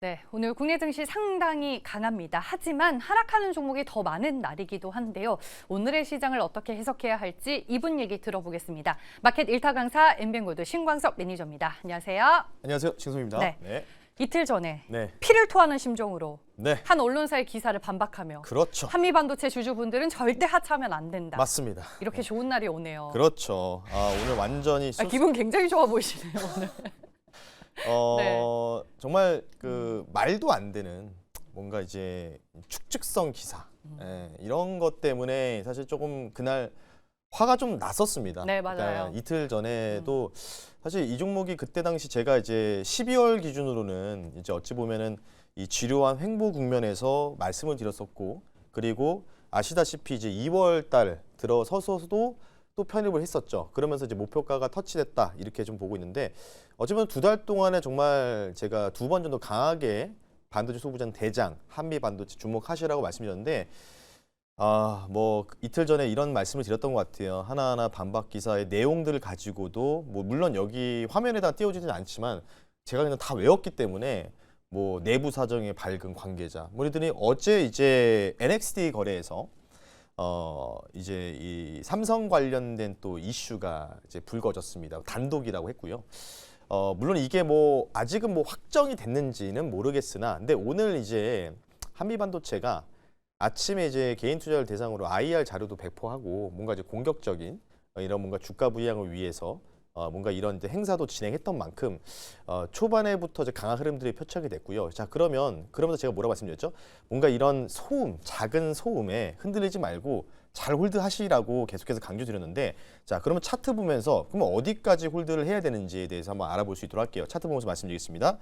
네, 오늘 국내 증시 상당히 강합니다. 하지만 하락하는 종목이 더 많은 날이기도 한데요. 오늘의 시장을 어떻게 해석해야 할지 이분 얘기 들어보겠습니다. 마켓 1타 강사 엠뱅골드 신광석 매니저입니다. 안녕하세요. 안녕하세요. 신소입니다. 네. 이틀 전에 네. 피를 토하는 심정으로 네. 한 언론사의 기사를 반박하며 그렇죠. 한미반도체 주주분들은 절대 하차하면 안 된다. 맞습니다. 이렇게 좋은 날이 오네요. 그렇죠. 오늘 완전히 기분 굉장히 좋아 보이시네요, 오늘. 네. 정말 그 말도 안 되는 뭔가 이제 축적성 기사 이런 것 때문에 사실 조금 그날 화가 좀 났었습니다. 네, 맞아요. 그러니까 이틀 전에도 사실 이 종목이 그때 당시 제가 이제 12월 기준으로는 이제 어찌 보면은 이 지루한 횡보 국면에서 말씀을 드렸었고, 그리고 아시다시피 이제 2월 달 들어서서도 또 편입을 했었죠. 그러면서 이제 목표가가 터치됐다 이렇게 좀 보고 있는데, 어쩌면 두 달 동안에 정말 제가 두 번 정도 강하게 반도체 소부장 대장 한미 반도체 주목하시라고 말씀드렸는데, 뭐 이틀 전에 이런 말씀을 드렸던 것 같아요. 하나하나 반박 기사의 내용들을 가지고도 뭐 물론 여기 화면에다 띄워지지는 않지만 제가 그냥 다 외웠기 때문에 뭐 내부 사정의 밝은 관계자, 우리들이 어제 이제 NXT 거래에서 이제 이 삼성 관련된 또 이슈가 이제 불거졌습니다. 단독이라고 했고요. 물론 이게 뭐 아직은 뭐 확정이 됐는지는 모르겠으나, 근데 오늘 이제 한미반도체가 아침에 이제 개인 투자를 대상으로 IR 자료도 배포하고 뭔가 이제 공격적인 이런 뭔가 주가 부양을 위해서 뭔가 이런 이제 행사도 진행했던 만큼 초반에부터 이제 강한 흐름들이 표착이 됐고요. 자, 그러면서 제가 뭐라고 말씀드렸죠? 뭔가 이런 소음, 작은 소음에 흔들리지 말고 잘 홀드하시라고 계속해서 강조드렸는데, 자, 그러면 차트 보면서 그러면 어디까지 홀드를 해야 되는지에 대해서 한번 알아볼 수 있도록 할게요. 차트 보면서 말씀드리겠습니다.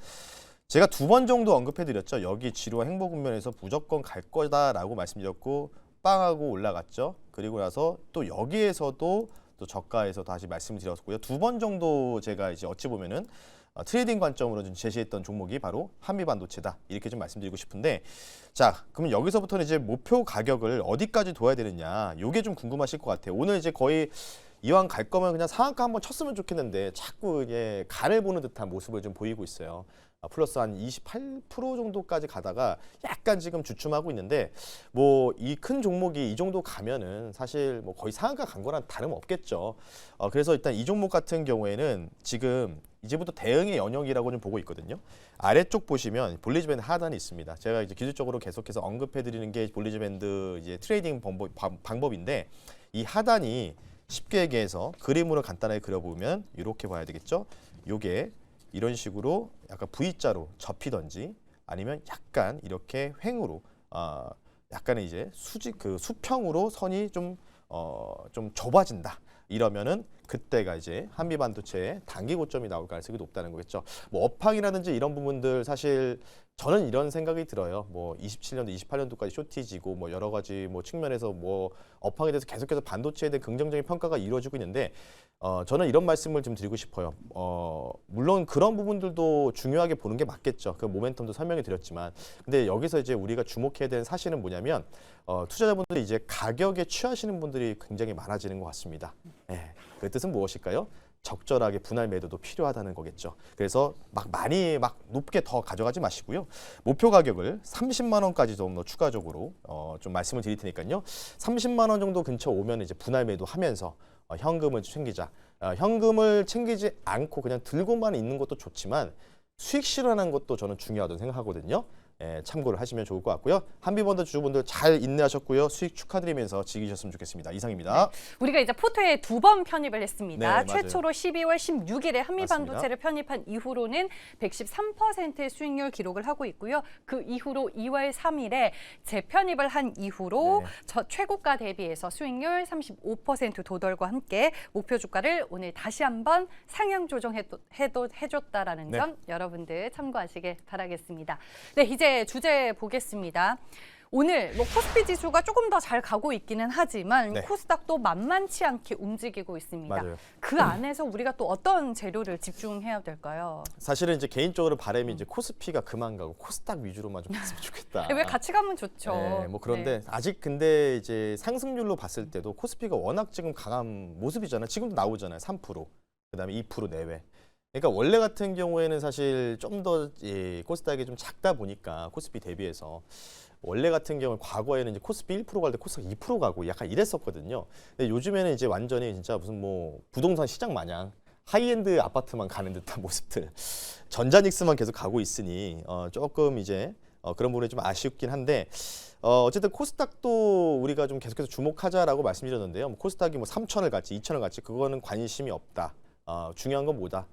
제가 두 번 정도 언급해드렸죠. 여기 지루한 행보 국면에서 무조건 갈 거다라고 말씀드렸고 빵하고 올라갔죠. 그리고 나서 또 여기에서도 또 저가에서 다시 말씀드렸고요. 두 번 정도 제가 이제 어찌 보면은 트레이딩 관점으로 좀 제시했던 종목이 바로 한미반도체다 이렇게 좀 말씀드리고 싶은데, 자, 그러면 여기서부터는 이제 목표 가격을 어디까지 둬야 되느냐, 요게 좀 궁금하실 것 같아요. 오늘 이제 거의 이왕 갈 거면 그냥 상한가 한번 쳤으면 좋겠는데 자꾸 이게 간을 보는 듯한 모습을 좀 보이고 있어요. 플러스 한 28% 정도까지 가다가 약간 지금 주춤하고 있는데, 뭐 이 큰 종목이 이 정도 가면은 사실 뭐 거의 상한가 간 거랑 다름없겠죠. 그래서 일단 이 종목 같은 경우에는 지금 이제부터 대응의 영역이라고 좀 보고 있거든요. 아래쪽 보시면 볼리지 밴드 하단이 있습니다. 제가 이제 기술적으로 계속해서 언급해드리는 게 볼리지 밴드 이제 트레이딩 방법인데, 이 하단이 쉽게 얘기해서 그림으로 간단하게 그려보면 이렇게 봐야 되겠죠. 요게 이런 식으로 약간 V자로 접히던지 아니면 약간 이렇게 횡으로 약간의 이제 수평으로 선이 좀 좁아진다. 이러면은 그때가 이제 한미반도체의 단기 고점이 나올 가능성이 높다는 거겠죠. 뭐 업황이라든지 이런 부분들 사실 저는 이런 생각이 들어요. 뭐 27년도, 28년도까지 쇼티지고 뭐 여러 가지 뭐 측면에서 뭐 업황에 대해서 계속해서 반도체에 대한 긍정적인 평가가 이루어지고 있는데, 저는 이런 말씀을 좀 드리고 싶어요. 물론 그런 부분들도 중요하게 보는 게 맞겠죠. 그 모멘텀도 설명해 드렸지만, 근데 여기서 이제 우리가 주목해야 되는 사실은 뭐냐면 투자자분들이 이제 가격에 취하시는 분들이 굉장히 많아지는 것 같습니다. 네. 그 뜻은 무엇일까요? 적절하게 분할 매도도 필요하다는 거겠죠. 그래서 많이 높게 더 가져가지 마시고요. 목표 가격을 30만 원까지 좀 더 추가적으로 좀 말씀을 드릴 테니까요. 30만 원 정도 근처 오면 이제 분할 매도하면서 현금을 챙기자. 현금을 챙기지 않고 그냥 들고만 있는 것도 좋지만 수익 실현하는 것도 저는 중요하다고 생각하거든요. 참고를 하시면 좋을 것 같고요. 한미반도 주주분들 잘 인내하셨고요. 수익 축하드리면서 즐기셨으면 좋겠습니다. 이상입니다. 네. 우리가 이제 포트에 두 번 편입을 했습니다. 네, 최초로 12월 16일에 한미반도체를 편입한 이후로는 113%의 수익률 기록을 하고 있고요. 그 이후로 2월 3일에 재편입을 한 이후로 최고가 대비해서 수익률 35% 도달과 함께 목표 주가를 오늘 다시 한번 상향 조정해줬다라는 점 여러분들 참고하시길 바라겠습니다. 네, 이제 주제 보겠습니다. 오늘 뭐 코스피 지수가 조금 더 잘 가고 있기는 하지만 코스닥도 만만치 않게 움직이고 있습니다. 맞아요. 그 안에서 우리가 또 어떤 재료를 집중해야 될까요? 사실은 이제 개인적으로 바람이 이제 코스피가 그만 가고 코스닥 위주로만 좀 갔으면 좋겠다. 왜 같이 가면 좋죠. 네, 뭐 그런데 아직 근데 이제 상승률로 봤을 때도 코스피가 워낙 지금 강한 모습이잖아요. 지금도 나오잖아요. 3%, 그다음에 2% 내외. 그러니까 원래 같은 경우에는 사실 좀 더 코스닥이 좀 작다 보니까 코스피 대비해서 원래 같은 경우 과거에는 이제 코스피 1% 갈 때 코스닥 2% 가고 약간 이랬었거든요. 근데 요즘에는 이제 완전히 진짜 무슨 뭐 부동산 시장 마냥 하이엔드 아파트만 가는 듯한 모습들, 전자닉스만 계속 가고 있으니 조금 이제 그런 부분이 좀 아쉽긴 한데 어쨌든 코스닥도 우리가 좀 계속해서 주목하자라고 말씀드렸는데요. 뭐 코스닥이 뭐 3천을 갔지 2천을 갔지 그거는 관심이 없다. 중요한 건 뭐다?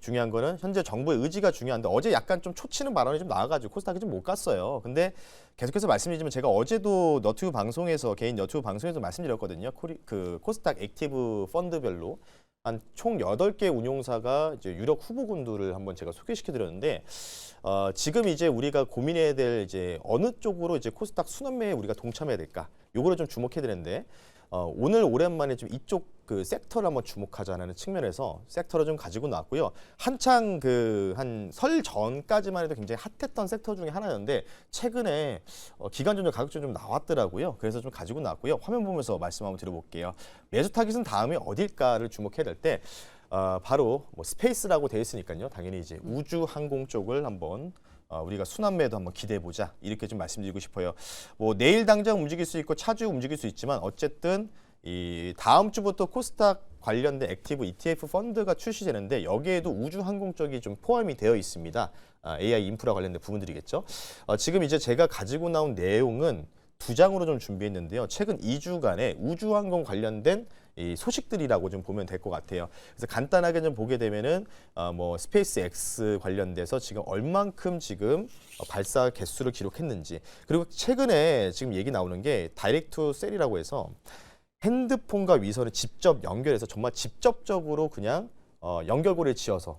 중요한 거는 현재 정부의 의지가 중요한데 어제 약간 좀 초치는 발언이 좀 나와가지고 코스닥이 좀 못 갔어요. 근데 계속해서 말씀드리지만 제가 어제도 너튜브 방송에서 개인 너튜브 방송에서 말씀드렸거든요. 그 코스닥 액티브 펀드별로 한 총 8개 운용사가 이제 유력 후보군들을 한번 제가 소개시켜 드렸는데 지금 이제 우리가 고민해야 될 이제 어느 쪽으로 이제 코스닥 순환매에 우리가 동참해야 될까? 요거를 좀 주목해야 되는데 오늘 오랜만에 좀 이쪽 그 섹터를 한번 주목하자는 측면에서 섹터를 좀 가지고 나왔고요. 한창 그 한 설 전까지만 해도 굉장히 핫했던 섹터 중에 하나였는데 최근에 기관전적 가격증 좀 나왔더라고요. 그래서 좀 가지고 나왔고요. 화면 보면서 말씀 한번 드려볼게요. 매수 타깃은 다음에 어딜까를 주목해야 될 때 바로 뭐 스페이스라고 되어 있으니까요. 당연히 이제 우주 항공 쪽을 한번 우리가 순환매도 한번 기대해 보자 이렇게 좀 말씀드리고 싶어요. 뭐 내일 당장 움직일 수 있고 차주 움직일 수 있지만 어쨌든 이 다음 주부터 코스닥 관련된 액티브 ETF 펀드가 출시되는데 여기에도 우주 항공 쪽이 좀 포함이 되어 있습니다. AI 인프라 관련된 부분들이겠죠. 지금 이제 제가 가지고 나온 내용은 2장으로 좀 준비했는데요. 최근 2주간의 우주항공 관련된 이 소식들이라고 좀 보면 될 것 같아요. 그래서 간단하게 좀 보게 되면은 뭐 스페이스 X 관련돼서 지금 얼만큼 지금 발사 개수를 기록했는지 그리고 최근에 지금 얘기 나오는 게 다이렉트 투 셀이라고 해서 핸드폰과 위선을 직접 연결해서 정말 직접적으로 그냥 연결고리를 지어서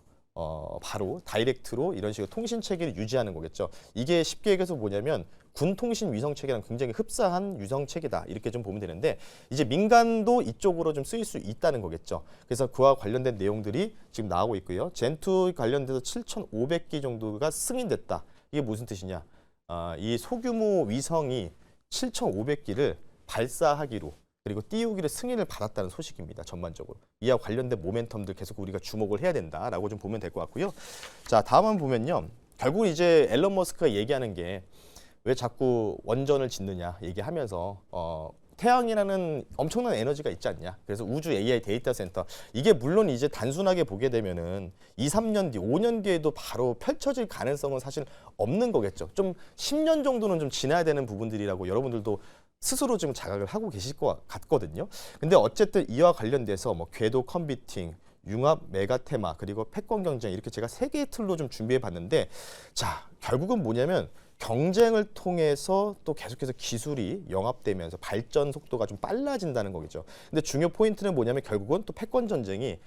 바로 다이렉트로 이런 식으로 통신 체계를 유지하는 거겠죠. 이게 쉽게 얘기해서 뭐냐면 군 통신 위성 체계랑 굉장히 흡사한 위성 체계다 이렇게 좀 보면 되는데 이제 민간도 이쪽으로 좀 쓰일 수 있다는 거겠죠. 그래서 그와 관련된 내용들이 지금 나오고 있고요. 젠2 관련돼서 7,500기 정도가 승인됐다. 이게 무슨 뜻이냐? 이 소규모 위성이 7,500기를 발사하기로 그리고 띄우기를 승인을 받았다는 소식입니다. 전반적으로. 이와 관련된 모멘텀들 계속 우리가 주목을 해야 된다라고 좀 보면 될 것 같고요. 자, 다음 한번 보면요. 결국 이제 앨런 머스크가 얘기하는 게 왜 자꾸 원전을 짓느냐 얘기하면서 태양이라는 엄청난 에너지가 있지 않냐. 그래서 우주 AI 데이터 센터. 이게 물론 이제 단순하게 보게 되면은 2, 3년 뒤, 5년 뒤에도 바로 펼쳐질 가능성은 사실 없는 거겠죠. 좀 10년 정도는 좀 지나야 되는 부분들이라고 여러분들도 스스로 지금 자각을 하고 계실 것 같거든요. 근데 어쨌든 이와 관련돼서 뭐 궤도 컴퓨팅, 융합 메가테마 그리고 패권 경쟁 이렇게 제가 3개의 틀로 좀 준비해 봤는데 자, 결국은 뭐냐면 경쟁을 통해서 또 계속해서 기술이 영합되면서 발전 속도가 좀 빨라진다는 거겠죠. 근데 중요 포인트는 뭐냐면 결국은 또 패권 전쟁이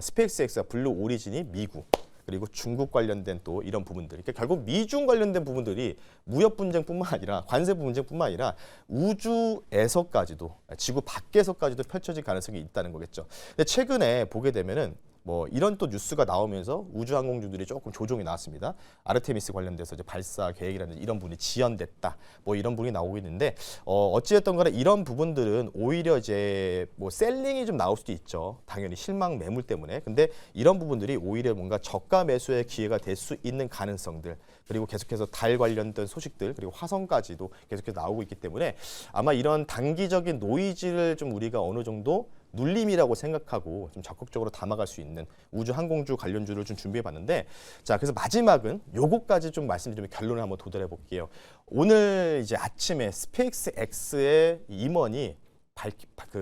스페이스 X와 블루 오리진이 미국 그리고 중국 관련된 또 이런 부분들. 그러니까 결국 미중 관련된 부분들이 무역 분쟁뿐만 아니라 관세 분쟁뿐만 아니라 우주에서까지도 지구 밖에서까지도 펼쳐질 가능성이 있다는 거겠죠. 근데 최근에 보게 되면은 뭐 이런 또 뉴스가 나오면서 우주항공주들이 조금 조종이 나왔습니다. 아르테미스 관련돼서 이제 발사 계획이라든지 이런 부분이 지연됐다. 뭐 이런 부분이 나오고 있는데 어찌됐든 간에 이런 부분들은 오히려 이제 뭐 셀링이 좀 나올 수도 있죠. 당연히 실망 매물 때문에. 근데 이런 부분들이 오히려 뭔가 저가 매수의 기회가 될 수 있는 가능성들 그리고 계속해서 달 관련된 소식들 그리고 화성까지도 계속해서 나오고 있기 때문에 아마 이런 단기적인 노이즈를 좀 우리가 어느 정도 눌림이라고 생각하고 좀 적극적으로 담아갈 수 있는 우주 항공주 관련주를 좀 준비해 봤는데 자 그래서 마지막은 요거까지 좀 말씀드리면 결론을 한번 도달해 볼게요. 오늘 이제 아침에 스페이스 X의 임원이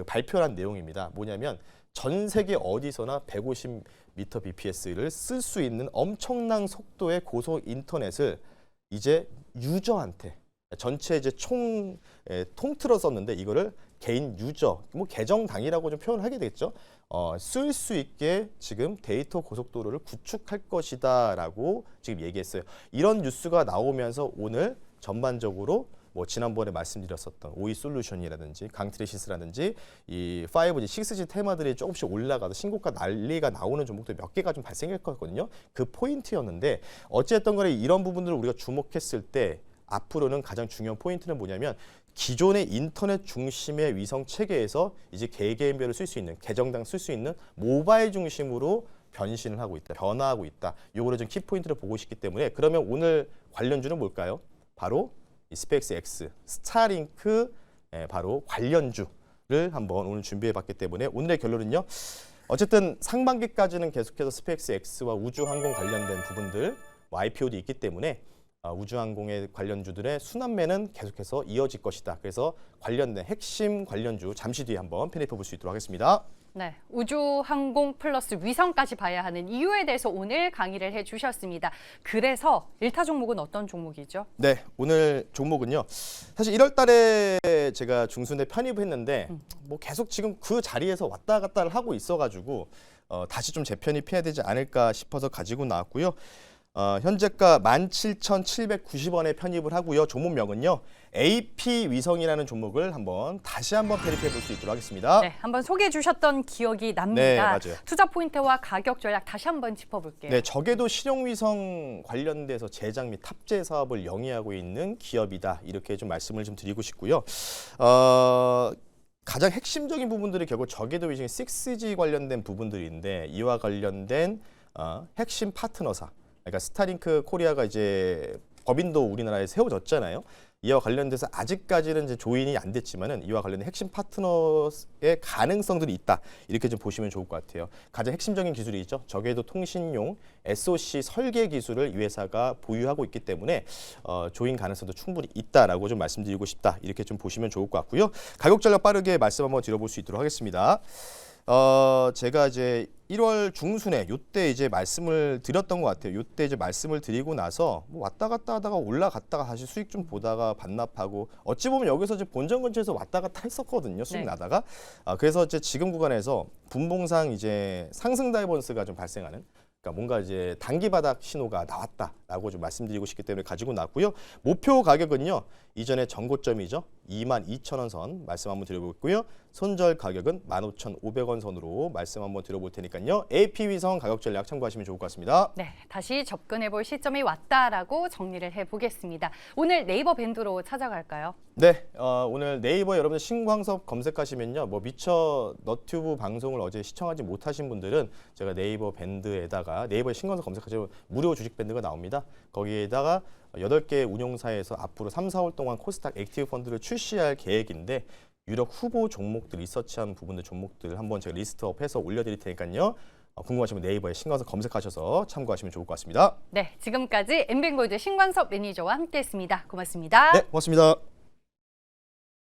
발표한 내용입니다. 뭐냐면 전 세계 어디서나 150m bps를 쓸 수 있는 엄청난 속도의 고속 인터넷을 이제 유저한테 전체 이제 통틀어 썼는데 이거를 개인 유저, 뭐 계정 단위라고 좀 표현을 하게 되겠죠. 쓸 수 있게 지금 데이터 고속도로를 구축할 것이다라고 지금 얘기했어요. 이런 뉴스가 나오면서 오늘 전반적으로 뭐 지난번에 말씀드렸었던 오이 솔루션이라든지 강트리시스라든지 이 5G, 6G 테마들이 조금씩 올라가서 신고가 난리가 나오는 종목들 몇 개가 좀 발생했거든요. 그 포인트였는데 어쨌든 간에 이런 부분들을 우리가 주목했을 때 앞으로는 가장 중요한 포인트는 뭐냐면 기존의 인터넷 중심의 위성 체계에서 이제 개개인별로 쓸 수 있는 계정당 쓸 수 있는 모바일 중심으로 변신을 하고 있다, 변화하고 있다. 요거를 좀 키포인트를 보고 싶기 때문에 그러면 오늘 관련주는 뭘까요? 바로 이 스페이스 X, 스타링크 바로 관련주를 한번 오늘 준비해봤기 때문에 오늘의 결론은요. 어쨌든 상반기까지는 계속해서 스페이스 X와 우주항공 관련된 부분들 IPO도 있기 때문에 우주항공의 관련주들의 순환매는 계속해서 이어질 것이다. 그래서 관련된 핵심 관련주 잠시 뒤에 한번 편입해 볼 수 있도록 하겠습니다. 네, 우주항공 플러스 위성까지 봐야 하는 이유에 대해서 오늘 강의를 해주셨습니다. 그래서 1타 종목은 어떤 종목이죠? 네, 오늘 종목은요. 사실 1월 달에 제가 중순에 편입을 했는데 뭐 계속 지금 그 자리에서 왔다 갔다를 하고 있어가지고 다시 좀 재편입해야 되지 않을까 싶어서 가지고 나왔고요. 현재가 17,790원에 편입을 하고요. 종목명은요. AP 위성이라는 종목을 다시 한번 편입해 볼 수 있도록 하겠습니다. 네, 한번 소개해 주셨던 기억이 납니다. 네, 맞아요. 투자 포인트와 가격 전략 다시 한번 짚어볼게요. 네, 적외도 실용위성 관련돼서 제작 및 탑재 사업을 영위하고 있는 기업이다. 이렇게 좀 말씀을 좀 드리고 싶고요. 가장 핵심적인 부분들이 결국 적외도 위성 6G 관련된 부분들인데 이와 관련된 핵심 파트너사. 그러니까 스타링크 코리아가 이제 법인도 우리나라에 세워졌잖아요. 이와 관련돼서 아직까지는 이제 조인이 안 됐지만은 이와 관련된 핵심 파트너의 가능성들이 있다. 이렇게 좀 보시면 좋을 것 같아요. 가장 핵심적인 기술이 있죠. 적외도 통신용 SoC 설계 기술을 이 회사가 보유하고 있기 때문에 조인 가능성도 충분히 있다라고 좀 말씀드리고 싶다. 이렇게 좀 보시면 좋을 것 같고요. 가격 전략 빠르게 말씀 한번 드려볼 수 있도록 하겠습니다. 제가 이제 1월 중순에 요때 이제 말씀을 드렸던 것 같아요. 요때 이제 말씀을 드리고 나서 뭐 왔다 갔다 하다가 올라갔다가 다시 수익 좀 보다가 반납하고 어찌 보면 여기서 이제 본전 근처에서 왔다 갔다 했었거든요. 수익 네. 나다가 그래서 이제 지금 구간에서 분봉상 이제 상승 다이버런스가 좀 발생하는. 그러니까 뭔가 이제 단기 바닥 신호가 나왔다라고 좀 말씀드리고 싶기 때문에 가지고 나왔고요. 목표 가격은요. 이전에 전고점이죠. 22,000원 선 말씀 한번 드려볼 거고요. 손절 가격은 15,500원 선으로 말씀 한번 드려볼 테니까요. AP 위성 가격 전략 참고하시면 좋을 것 같습니다. 네, 다시 접근해 볼 시점이 왔다라고 정리를 해보겠습니다. 오늘 네이버 밴드로 찾아갈까요? 네, 오늘 네이버에 여러분들 신광섭 검색하시면요. 뭐 미처 너튜브 방송을 어제 시청하지 못하신 분들은 제가 네이버 밴드에다가 네이버에 신광섭 검색하시면 무료 주식 밴드가 나옵니다. 거기에다가 8개 운용사에서 앞으로 3, 4월 동안 코스닥 액티브 펀드를 출시할 계획인데 유력 후보 종목들, 리서치한 부분들 종목들 한번 제가 리스트업해서 올려드릴 테니까요. 궁금하시면 네이버에 신광섭 검색하셔서 참고하시면 좋을 것 같습니다. 네, 지금까지 엠뱅골드 신광섭 매니저와 함께했습니다. 고맙습니다. 네, 고맙습니다.